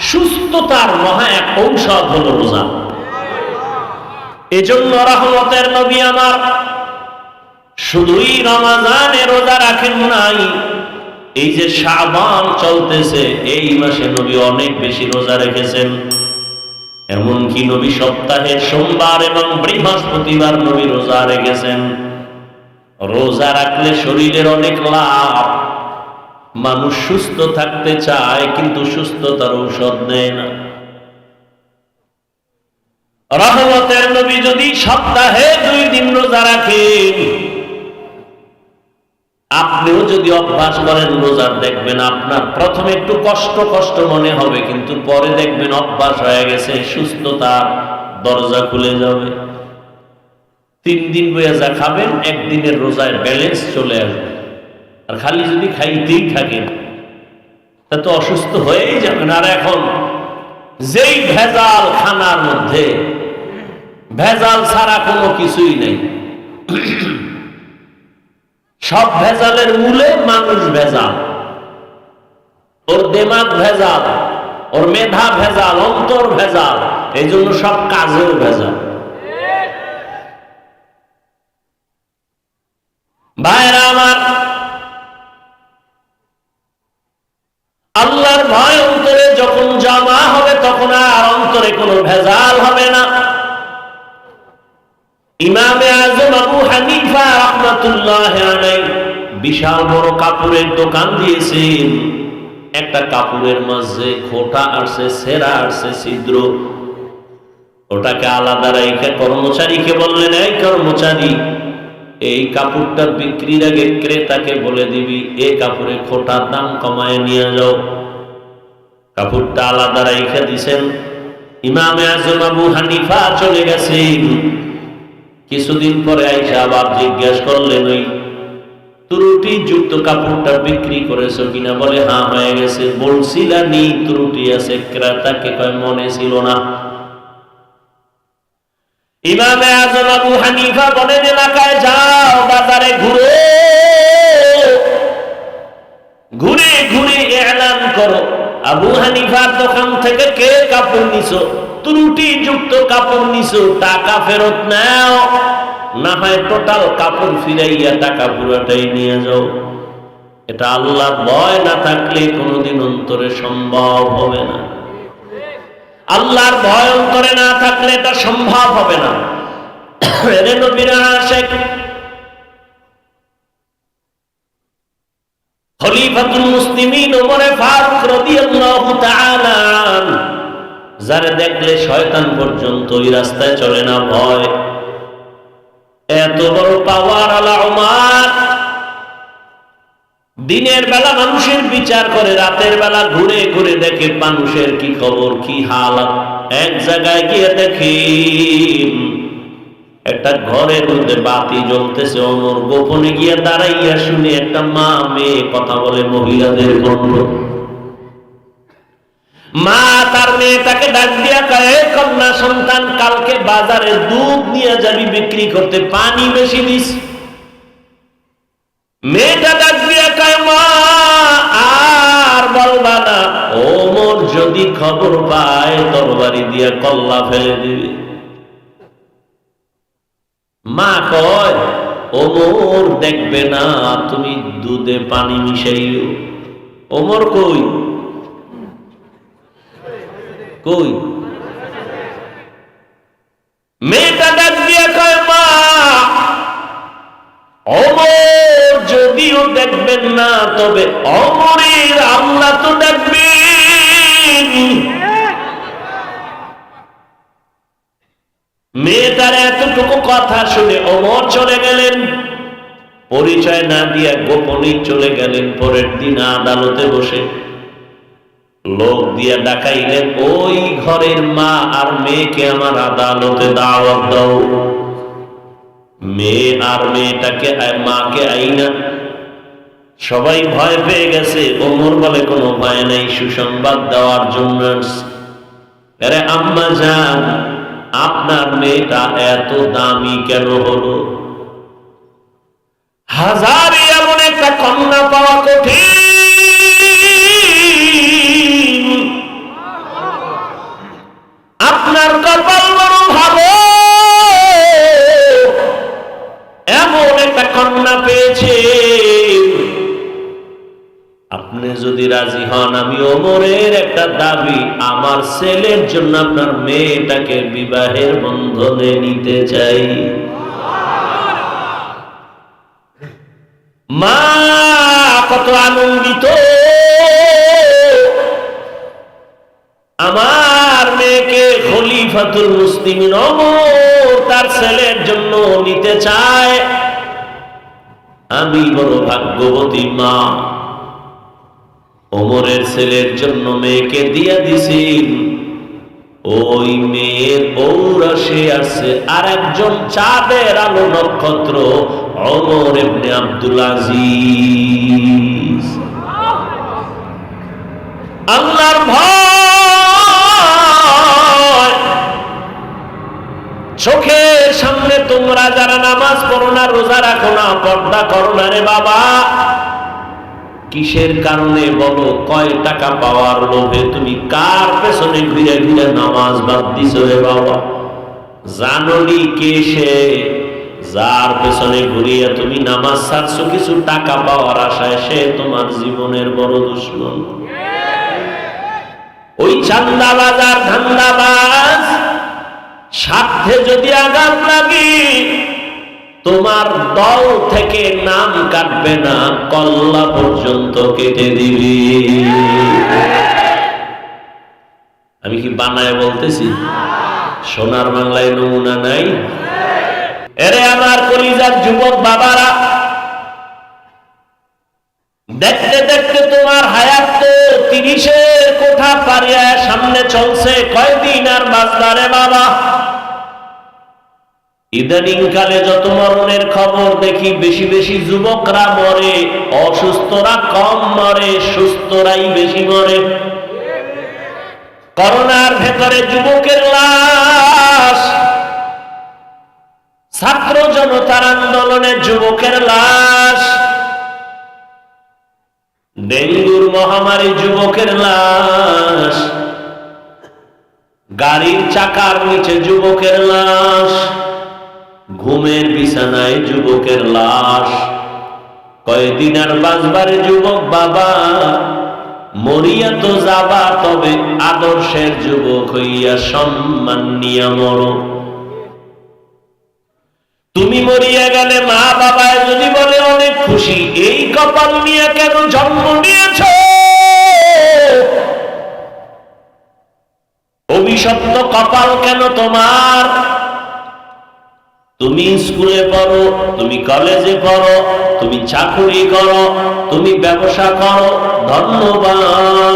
সুস্থতার মহা এক ঔষধ হলো রোজা। এজন্য রহমতের নবী আমার শুধুই রমজানে রোজা রাখেন নাই, এই যে শাবান চলতেছে এই মাসে নবী অনেক বেশি রোজা রেখেছেন। এমনকি নবী সপ্তাহের সোমবার এবং বৃহস্পতিবার নবী রোজা রেখেছেন। রোজা রাখলে শরীরের অনেক লাভ। মানুষ সুস্থ থাকতে চায় কিন্তু সুস্থতার ঔষধ নেয় না। রহমতের নবী যদি সপ্তাহে 2 দিন রোজা রাখেন, আপনিও যদি অভ্যাস করেন রোজার, দেখবেন আপনার প্রথমে একটু কষ্ট কষ্ট মনে হবে, কিন্তু পরে দেখবেন অভ্যাস হয়ে গেছে, সুস্থতার দরজা খুলে যাবে। 3 দিন বইয়া যা খাবেন, একদিনের রোজায় ব্যালেন্স চলে আসবে। আর খালি যদি খাইতেই থাকেন তা তো অসুস্থ হয়েই যাবেন। আর এখন যেই ভেজাল খানার মধ্যে, ভেজাল ছাড়া কোনো কিছুই নেই। সব ভেজালের মূলে মানুষ ভেজাল, ওর দিমাগ ভেজাল, ওর মেধা ভেজাল, অন্তর ভেজাল, এই জন্য সব কাজেও ভেজাল। ভাইরা আমার, আল্লাহর ভয় অন্তরে যখন জমা হবে তখন আর অন্তরে কোনো ভেজাল হবে না। ইমামে আজম আবু হানিফা রাহমাতুল্লাহ আলাইহি বিশাল বড় কাপড়ের দোকান দিয়েছেন। একটা কাপড়ের মাঝে খোঁটা আসছে, ছেঁড়া আসছে, ছিদ্র। ওটাকে আলাদা রেখে কর্মচারীকে বললেন, এই কর্মচারী, এই কাপড়টা বিক্রির আগে ক্রেতাকে বলে দিবি এই কাপড়ে খোটার দাম কমায় নিয়ে যাও। কাপড়টা আলাদা রাইখা দিছেন। ইমামে আজম আবু হানিফা চলে গেছেন। কিছুদিন পরে আইসা আবার জিজ্ঞেস করলেন, ওই ত্রুটি যুক্ত কাপড়টা বিক্রি করেছো কিনা? বলে হ্যাঁ হয়ে গেছে। বলছিলা নি ত্রুটি আছে? ক্রেতাকে কয় মনে ছিল না। ইমামে আজম আবু হানিফা বলেন, এলাকায় যাও, বাজারে ঘুরে ঘুরে ঘুরে এলান করো, আবু হানিফার দোকান থেকে কে কাপড় নিছো, ত্রুটি যুক্ত কাপড় নিছো, টাকা ফেরত নাও, না হয় টোটাল কাপড় ফিরাইয়া টাকা পুরোটাই নিয়ে যাও। এটা আল্লাহর ভয় না থাকলে কোনোদিন অন্তরে সম্ভব হবে না। আল্লাহর ভয় অন্তরে না থাকলে এটা সম্ভব হবে না। এরে নবীর আশিক খলিফাতুল মুসলিমিন ওমর ফারুক রাদিয়াল্লাহু তাআলা যারে দেখলে শয়তান পর্যন্ত ওই রাস্তায় চলে না ভয়। এত বড় পাওয়ার আলা ওমর, দিনের বেলা মানুষের বিচার করে, রাতের বেলা ঘুরে ঘুরে দেখে মানুষের কি খবর, কি হালাত। এক জায়গায় গিয়ে দেখি একটা ঘরের মধ্যে বাতি জ্বলতেছে। ওমর গোপনে গিয়ে দাঁড়াইয়া শুনে একটা মা মেয়ে কথা বলে, মহিলাদের কণ্ঠ। মা তার মেয়েটাকে ডাক দিয়া কয়, কন্যা সন্তান, কালকে বাজারে দুধ নিয়ে যাবি বিক্রি করতে, পানি বেশি দিস। মেয়েটা ডাক দিয়া কয়, মা আর বলবা না, ওমর যদি খবর পায় তরবারি দিয়া কল্লা ফেলে দিবে। মা কয়, ওমর দেখবে না, তুমি দুধে পানি মিশাইও। ওমর কই কই? মেয়েটা ডাক দিয়ে কয়, মা ওমর যদিও দেখবেন না, তবে ওমরের আল্লাহ তো দেখবেন। মেয়েটার এতটুকু কথা শুনে ওমর চলে গেলেন, পরিচয় না দিয়া গোপনেই চলে গেলেন। পরের দিন আদালতে বসে লোক দিয়া ডাকাইলেন, ওই ঘরের মা আর মেয়েকে আমার আদালতে দাওয়াত দাও। মেয়ে আর মেয়েটাকে মাকে আইনা। সবাই ভয় পেয়ে গেছে। ওমর বলে, কোনো ভয় নাই, সুসংবাদ দেওয়ার জন্য। আরে আম্মা জান, আপনার মেয়েটা এত দামি কেন হলো? হাজারে এমন একটা কন্যা পাওয়া কঠিন, আপনার কপাল বড় ভালো, এমন একটা কন্যা পেয়েছে। আপনি যদি রাজি হন, আমি ওমরের একটা দাবি, আমার ছেলের জন্য আপনার মেয়েটাকে বিবাহের বন্ধনে নিতে চাই। মা কত আনন্দিত, আমার মেয়েকে খলিফাতুল মুসলিমিন ওমর তার ছেলের জন্য নিতে চায়। আমি বড় ভাগ্যবতী মা, ওমরের ছেলের জন্য মেয়েকে দিয়া দিছি। ওই মেয়ের ঔরসে আছে আর একজন চাঁদের আলো নক্ষত্র, ওমর ইবনে আব্দুল আজিজ। আল্লাহর ভয়, চোখের সামনে তোমরা যারা নামাজ পড়ো না, রোজা রাখো না, পর্দা করো না রে বাবা, কিসের কারণে বলো? কয় টাকা পাওয়ার লোভে তুমি কার পেছনে ঘুরে ঘুরে নামাজ বাদ দিছো রে বাবা? জানোনি কে সে যার পেছনে ঘুরিয়ে তুমি নামাজ ছাড়ছো কিছু টাকা পাওয়ার আশায়? সে তোমার জীবনের বড় দুশমন। ওই চান্দাবাজ আর ধান্দাবাজ স্বার্থে যদি আঘাত লাগে, তোমার দল থেকে নাম কাটবে না, কল্লা পর্যন্ত কেটে দিবি। আমি কি বানায় বলতেছি? সোনার বাংলায় নমুনা নাই? এরে আমার কলিজার যুবক বাবারা, দেখতে দেখতে তোমার হায়াত তো 30-এর কোঠা পারিয়া সামনে চলছে, কয়দিন আর বাঁচবারে বাবা। ইদানিং কালে যত মরণের খবর দেখি, বেশি বেশি যুবকরা মরে, অসুস্থরা কম মরে, সুস্থরাই বেশি মরে। করোনার ভেতরে যুবকের লাশ, ছাত্র জনতার আন্দোলনে যুবকের লাশ, ডেঙ্গুর মহামারী যুবকের লাশ, গাড়ির চাকার নিচে যুবকের লাশ, ঘুমের বিছানায় যুবকের লাশ। কয়দিন আর বাঁচবারে যুবক বাবা, মরিয়া তো যাবা, তবে আদর্শের যুবক হইয়া সম্মান নিয়া মরো। তুমি মরিয়া গেলে মা বাবায় যদি বলে অনেক খুশি, এই কপাল নিয়ে কেন জন্ম নিয়েছ? অভিশপ্ত কপাল কেন তোমার? তুমি স্কুলে পড়ো, তুমি কলেজে পড়ো, তুমি চাকরি করো, তুমি ব্যবসা করো, ধন্যবাদ।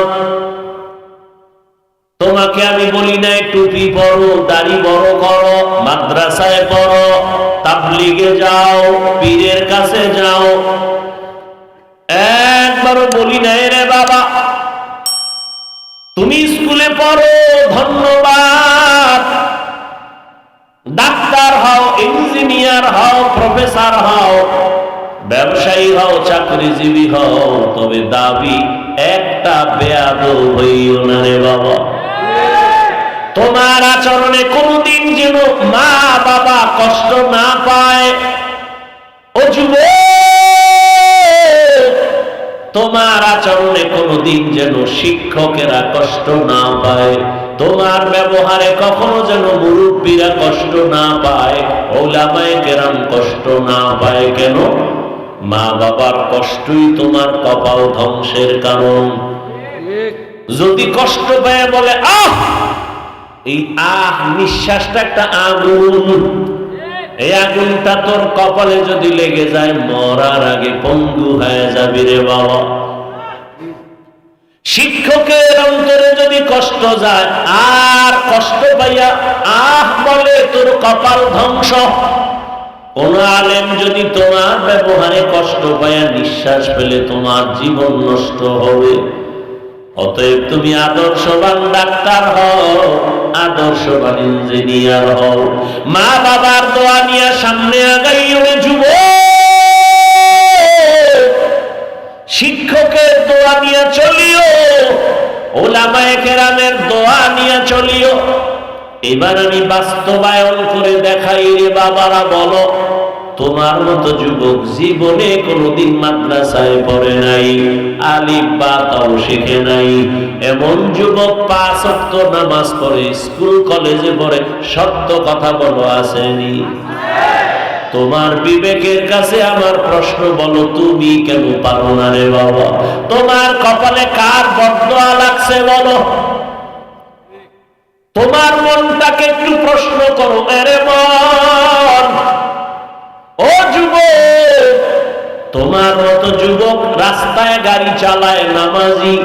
তোমাকে আমি বলি নাই টুপি পরো, দাড়ি বড় করো, মাদ্রাসায় পড়ো, তাবলিগে যাও, পীরের কাছে যাও, একবারও বলি নাই রে বাবা। তুমি স্কুলে পড়ো, ধন্যবাদ। ডাক্তার হও, ইঞ্জিনিয়ার হও, প্রফেসর হও, ব্যবসায়ী হও, চাকরিজীবী হও, তবে দাবি একটা, বেয়াদব হইও না রে বাবা। তোমার আচরণে কোনদিন যেন মা বাবা কষ্ট না পায়। ও যুবক, তোমার আচরণে কোনদিন যেন শিক্ষকেরা কষ্ট না পায়। তোমার ব্যবহারে কখনো যেন মুরব্বীরা কষ্ট না পায়, ওলামায়ে কেরাম কষ্ট না পায়। কেন? মা বাবার কষ্টই তোমার কপাল ধ্বংসের কারণ। যদি কষ্ট পায় বলে আহ, এই আহ নিঃশ্বাসটা একটা আগুন, এই আগুনটা তোর কপালে যদি লেগে যায়, মরার আগে পঙ্গু হয়ে যাবি রে বাবা। শিক্ষকের অন্তরে যদি কষ্ট যায়, আর কষ্ট পাইয়া আহ বলে, তোর কপাল ধ্বংস। কোন আলেম যদি তোমার ব্যবহারে কষ্ট পাইয়া নিঃশ্বাস ফেলে, তোমার জীবন নষ্ট হবে। অতএব তুমি আদর্শবান ডাক্তার হও, আদর্শবান ইঞ্জিনিয়ার হও। মা বাবার দোয়া নিয়ে সামনে আগাইও রে যুবক। শিক্ষকের দোয়া নিয়ে চলিও, ওলামায়ে কেরামের দোয়া নিয়ে চলিও। এবার আমি বাস্তবায়ন করে দেখাই রে বাবারা। বলো, তোমার মতো যুবক জীবনে কোনোদিন মাদ্রাসায় পড়ে নাই, আলিফ বা তাও শিখে নাই, এমন যুবক 5 ওয়াক্ত নামাজ পড়ে, স্কুল কলেজে পড়ে, সত্য কথা বলো আসেনি? তোমার বিবেকের কাছে আমার প্রশ্ন, বলো তুমি কেন পারো না রে বাবা? তোমার কপালে কার বদদোয়া লাগছে বলো? তোমার মনটাকে একটু প্রশ্ন করো। আরে মন, ও যুবক, তোমার মতো যুবক রাস্তায় গাড়ি চালায়, নামাজি,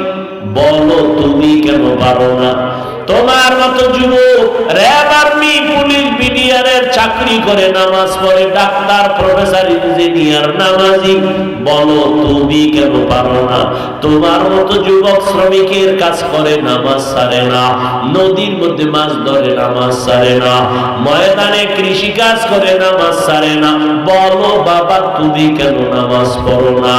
বলো তুমি কেন পারো না? তোমার মতো যুবক র্যাব, আর্মি, পুলিশ, বিডিআরের চাকরি করে, নামাজ পড়ে, ডাক্তার, প্রফেসর, ইঞ্জিনিয়ার, নামাজি, বলো তুমি কেন পারো না? তোমার মতো যুবক শ্রমিকের কাজ করে, নামাজ ছাড়ে না, নদীর মধ্যে মাছ ধরে, নামাজ ছাড়ে না, ময়দানে কৃষি কাজ করে, নামাজ ছাড়ে না, বলো বাবা তুমি কেন নামাজ পড়ো না?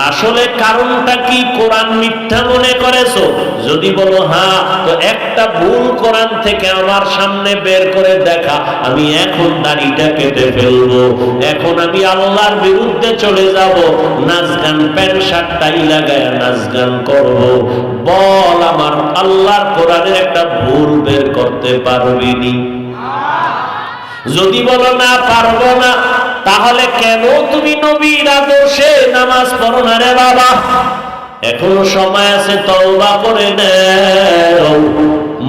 আসলে কারণটা কি? কোরআন মিথ্যা মনে করেছো? যদি বলো হ্যাঁ, তো একটা ভুল কোরআন থেকে আমার সামনে বের করে দেখা। আমি এখন দাড়িটা কেটে ফেলবো, এখন আমি আল্লাহর বিরুদ্ধে চলে যাব, নাচ গান, প্যান্ট শার্ট টাই লাগায় নাচ গান করবো। বল, আমার আল্লাহর কোরআনের একটা ভুল বের করতে পারবিনি? যদি বলো না পারবো না, তাহলে কেন তুমি নবীর আদর্শে নামাজ পড়ো না রে বাবা? এখনো সময় আছে, তওবা করে নাও।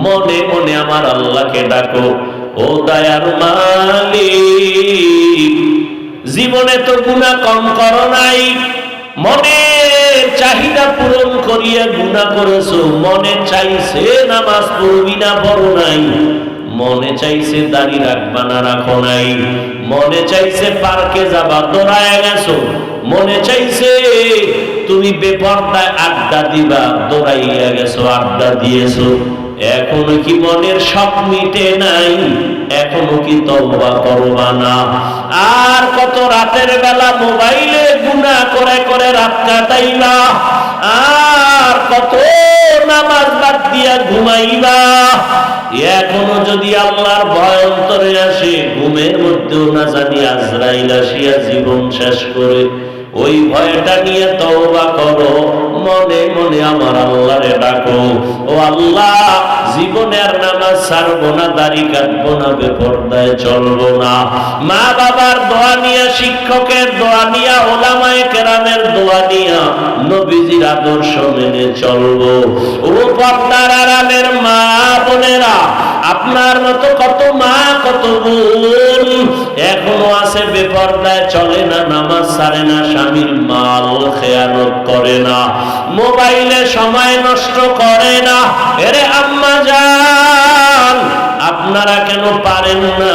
মনে মনে আমার আল্লাহকে ডাকো, ও দয়ার মালিক, জীবনে তো গুনাহ কম করো নাই, মনের চাহিদা পূরণ করিয়া গুনাহ করেছো। মনে চাইছে নামাজ পড়বি না, পড়ো নাই। মনে চাইছে দাড়ি রাখবা না, রাখো নাই। মনে চাইছে পার্কে যাবা, দৌড়ায় গেছো। মনে চাইছে তুমি বেপরদায় আড্ডা দিবা, দৌড়াইয়া গেছো, আড্ডা দিয়েছো। এখনো কি মনের শখ মিটে নাই? এখনো কি তওবা করবা না? আর কত রাতের বেলা মোবাইলে গুনাহ করে করে রাত কাটাইবা, আর কত নামাজ বাদ দিয়া ঘুমাইবা। এখনো যদি আল্লাহর ভয় অন্তরে আসে, ঘুমের মধ্যেও না জানি আজরাইল আসিয়া জীবন শেষ করে, ওই ভয়টা নিয়ে তওবা করো। মনে মনে আমার আল্লাহরে ডাকো, ও আল্লাহ, জীবনে আর নামাজ ছাড়বো না, দাড়ি কাটবো না, বেপরদায় চলবো না। মা বাবার দোয়া নিয়া, শিক্ষকের দোয়া নিয়া, ওলামায়ে কেরামের দোয়া নিয়া নবীজির আদর্শ মেনে চলবো। ও পর্দার আড়ালের মা বোনেরা, আপনার মতো কত মা, কত বোন এখনো আছে বেপরদায় চলে না, নামাজ ছাড়ে না, স্বামীর মাল খেয়ানত করে না, মোবাইলে সময় নষ্ট করে না। এরে আম্মা জান, আপনারা কেন পারেন না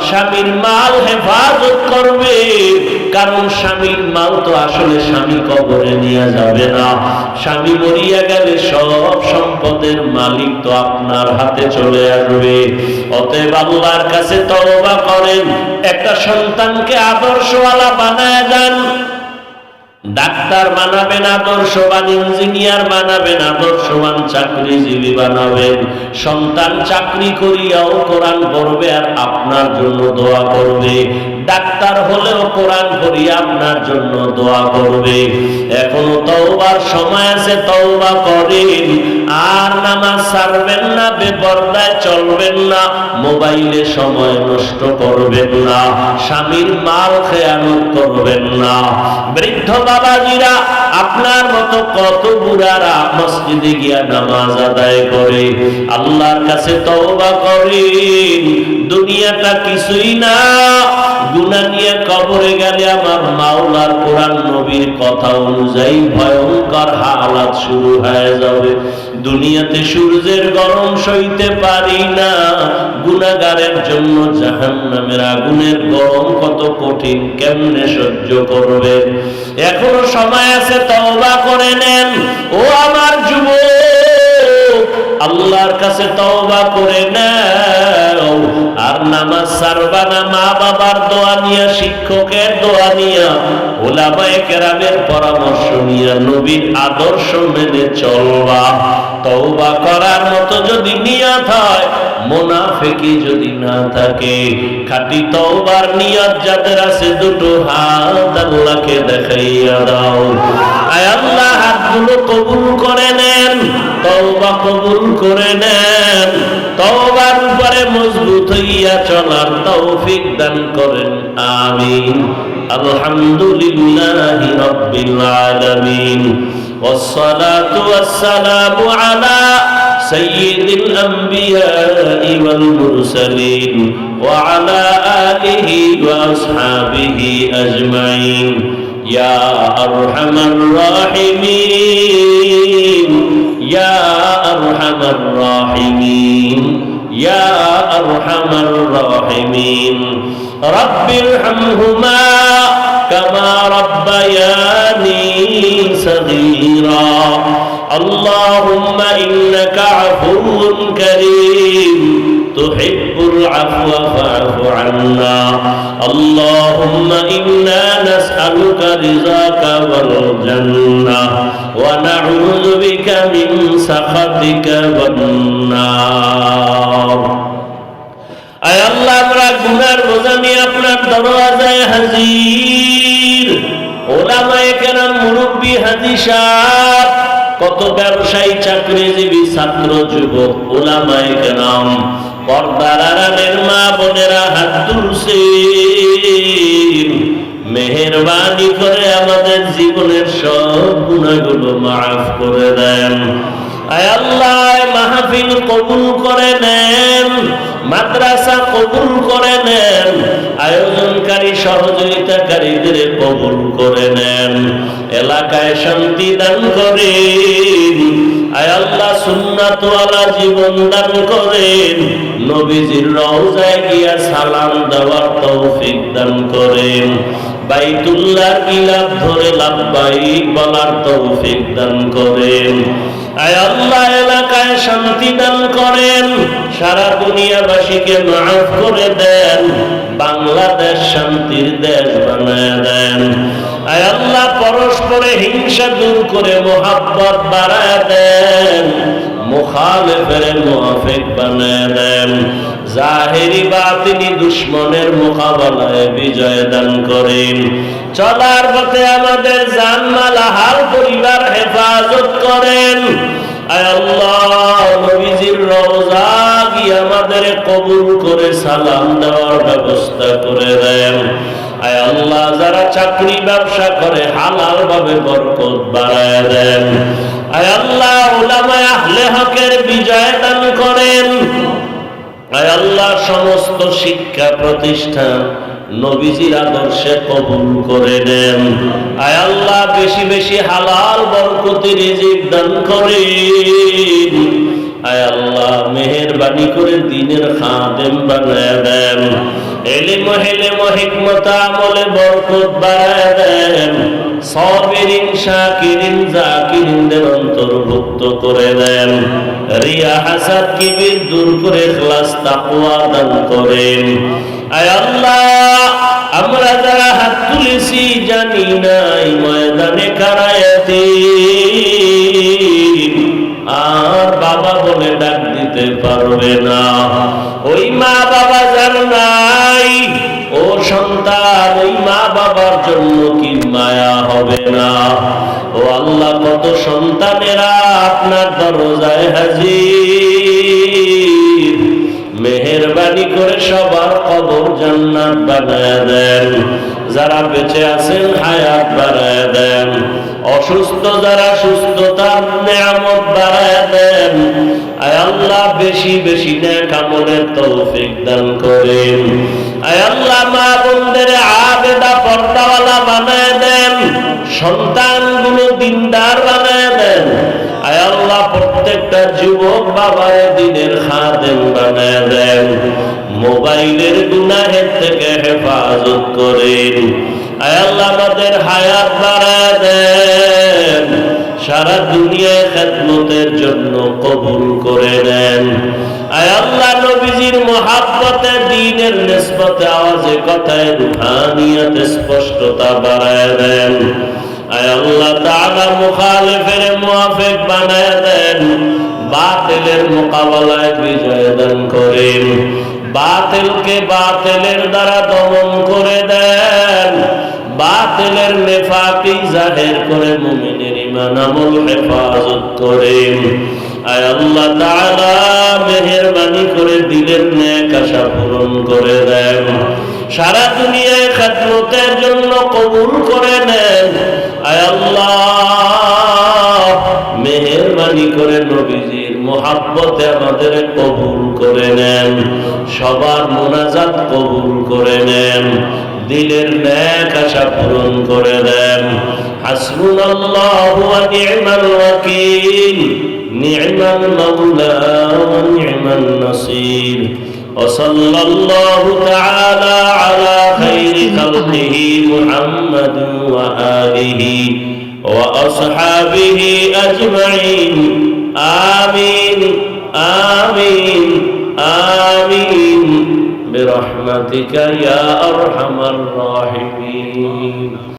স্বামীর মাল হেফাজত করবে? কারণ স্বামীর মাল তো আসলে স্বামী কবরে নিয়ে যাবে না। স্বামী মরিয়া গেলে সব সম্পদের মালিক তো আপনার হাতে চলে আসবে। অতএব আল্লাহর কাছে তওবা করেন, একটা সন্তানকে আদর্শওয়ালা বানায় যান। ডাক্তার বানাবেন আদর্শবান, ইঞ্জিনিয়ার বানাবেন আদর্শবান, চাকরিজীবী বানাবেন। সন্তান চাকরি করিয়াও কোরআন পড়বে আর আপনার জন্য দোয়া করবে। ডাক্তার হলেও কোরআন পড়িয়া আপনার জন্য দোয়া করবে। এখনো তওবার সময় আছে, তওবা করেন। আর নামাজ ছাড়বেন না, বেপরদায় চলবেন না, মোবাইলে সময় নষ্ট করবেন না, স্বামীর মাল খেয়ানত করবেন না। বৃদ্ধ বাবাজিরা, আপনার মতো কত বুড়ারা মসজিদে গিয়া নামাজ আদায় করে, আল্লাহর কাছে তওবা করেন। দুনিয়াটা কিছুই না, গুনাহ নিয়ে কবরে গেলে আমার মাওলার কোরআন নবীর কথা অনুযায়ী ভয়ঙ্কর হালাত শুরু হয়ে যাবে। দুনিয়াতে সূর্যের গরম সইতে পারি না, গুনাহগারের জন্য জাহান্নামের আগুনের গরম কত কঠিন, কেমনে সহ্য করবে? এখনো সময় আছে, তওবা করে নেন। ও আমার যুবক, আল্লাহর কাছে তওবা করে নাও। আর নামাজ ছাড়বা না, মা বাবার দোয়া নিয়া, শিক্ষকের দোয়া নিয়া, ওলামায়ে কেরামের পরামর্শ নিয়া, নবীর আদর্শ মেনে চলবা। তওবা করার মতো যদি নিয়ত হয়, মুনাফিকি যদি না থাকে, খাঁটি তওবার নিয়ত যাদের আছে, দুটো হাত আল্লাহকে দেখাইয়া দাও। আয় আল্লাহ, হাতগুলো কবুল করে নেন, তওবা কবুল করে নেন। তওবার উপরে মজবুত হইয়া চলার তৌফিক দান করেন, আমিন। আলহামদুলিল্লাহি রাব্বিল আলামিন, والصلاة والسلام على سيد الأنبياء والمرسلين وعلى آله وأصحابه أجمعين يا أرحم الراحمين يا أرحم الراحمين يا أرحم الراحمين رب ارحمهما كما ربياني صغيرا اللهم إنك عفو كريم تحب العفو فاعف عنا اللهم إنا نسألك رضاك والجنة ونعوذ بك من سخطك والنار আয় আল্লাহ, আমরা গুনার বোঝা নিয়ে আপনার দরওয়াজায় হাজির। ওলামায়ে কেরাম, মুরব্বী, হাজী সাহেব, কত ব্যবসায়ী, চাকরিজীবী, ছাত্র, যুবক, ওলামায়ে কেরাম, পর্দার আড়ালের মা বোনেরা হাত তুলছেন। মেহেরবানি করে আমাদের জীবনের সব গুনাহগুলো মাফ করে দেন। আয় আল্লাহ মাহফিল কবুল করে নেন, মাদ্রাসা কবুল করে নেন, আয়োজনকারী সহযোগিতাকারীদের কবুল করে নেন, এলাকায় শান্তি দান করেন। আয় আল্লাহ সুন্নাতওয়ালা জীবন দান করেন, নবীজির রওজায় গিয়া সালাম দেওয়ার তৌফিক দান করেন, বাইতুল্লাহর গিলাফ ধরে লাব্বাইক বলার তৌফিক দান করেন। আয় আল্লাহ এলাকায় শান্তি দান করেন, সারা দুনিয়াবাসীকে মাফ করে দেন, বাংলাদেশ শান্তির দেশ বানায় দেন। আয় আল্লাহ পরস্পরে হিংসা দূর করে মুহাব্বত বাড়ায় দেন, মুখালিফের মুআফিক বানায় দেন, জাহেরি বাতিনি দুশমনের মোকাবেলায় বিজয় দান করেন। চলার পথে আমাদের জানমাল হাল পরিবার হেফাজত করেন। আয় আল্লাহ নবীজির রওজা গিয়ে আমাদের কবুল করে সালাম দেওয়ার ব্যবস্থা করে দেন। আয় আল্লাহ যারা চাকরি ব্যবসা করে হালাল ভাবে বরকত বাড়ায় দেন। আয় আল্লাহ উলামায়ে আহলে হকের বিজয় দান করেন। আয় আল্লাহ সমস্ত শিক্ষা প্রতিষ্ঠান নবীজির আদর্শে কবুল করে নেন। আয় আল্লাহ বেশি বেশি হালাল বরকতি রিজিক দান করেন। আয় আল্লাহ মেহেরবানি করে দ্বীনের খাদেম বানায় দেন, ইলম হিকমত আমলে বরকত বাড়ায় দেন, সাবিরিন শাকিরিন জাকিরিনদের অন্তর্ভুক্ত করে দেন, রিয়া হাসাদ কিবির দূর করে ইখলাস তাকওয়া দান করেন। আয় আল্লাহ আমরা যারা হাত তুলেছি জানি নাই ময়দানে কারায়াতি আর বাবা বলে ডাক দিতে পারবে না, ওই মা বাবা যার নাই ও সন্তান ওই মা বাবার জন্য কি মায়া হবে না? ও আল্লাহ কত সন্তানেরা আপনার দরজায় হাজির, মেহেরবানি করে সবার কবর জান্নাত বানায় দেন, যারা বেঁচে আছেন হায়াত বাড়ায় দেন, অসুস্থ যারা সুস্থতার নিয়ামত বাড়ায় দেন। আয় আল্লাহ বেশি বেশি নেক আমলের তৌফিক দান করেন। আয় আল্লাহ মা বোনদের আবেদা পর্দাওয়ালা বানায় দেন, সন্তানগুলো দিনদার বানায় দেন। আয় আল্লাহ প্রত্যেকটা যুবক বাবার দিনের খাদেম বানায় দেন, মোবাইলের গুনাহের থেকে হেফাজত করেন। আয় আল্লাহ আমাদের হায়াত বাড়ায় দেন, সারা দুনিয়ায় খেদমতের জন্য কবুল করে নেন। আয় আল্লাহ নবীজির মুহাব্বতে দ্বীনের নিসবতে আওয়াজে কথায় রুহানিয়ত স্পষ্টতা বাড়ায় দেন। আয় আল্লাহ তাআলা মুখালিফের মুআফিক বানায় দেন, বাতিলের মোকাবেলায় বিজয় দান করেন, বাতিলকে বাতিলের দ্বারা দমন করে দেন, বাতিলের নেফাকি জাহির করে মুমিনের ঈমান আমল হেফাজত করেন। আয় আল্লাহ তাআলা মেহেরবানি করে দিলের নেক আশা পূরণ করে দেন, সারা দুনিয়ায় খেদমতের জন্য কবুল করে নেন। আয় আল্লাহ মেহেরবানি করে নবীজির মুহাব্বতে আমাদের কবুল করে নেন, সবার মুনাজাত কবুল করে নেন, দিলের নেক আশা পূরণ করে দেন। হাসবুনাল্লাহু ওয়া নি'মাল ওয়াকিল, নি'মাল মাওলা ওয়া নি'মান নাসির। وصلى الله تعالى على خير خلقه محمد وآله وأصحابه أجمعين. آمين آمين آمين برحمتك يا أرحم الراحمين.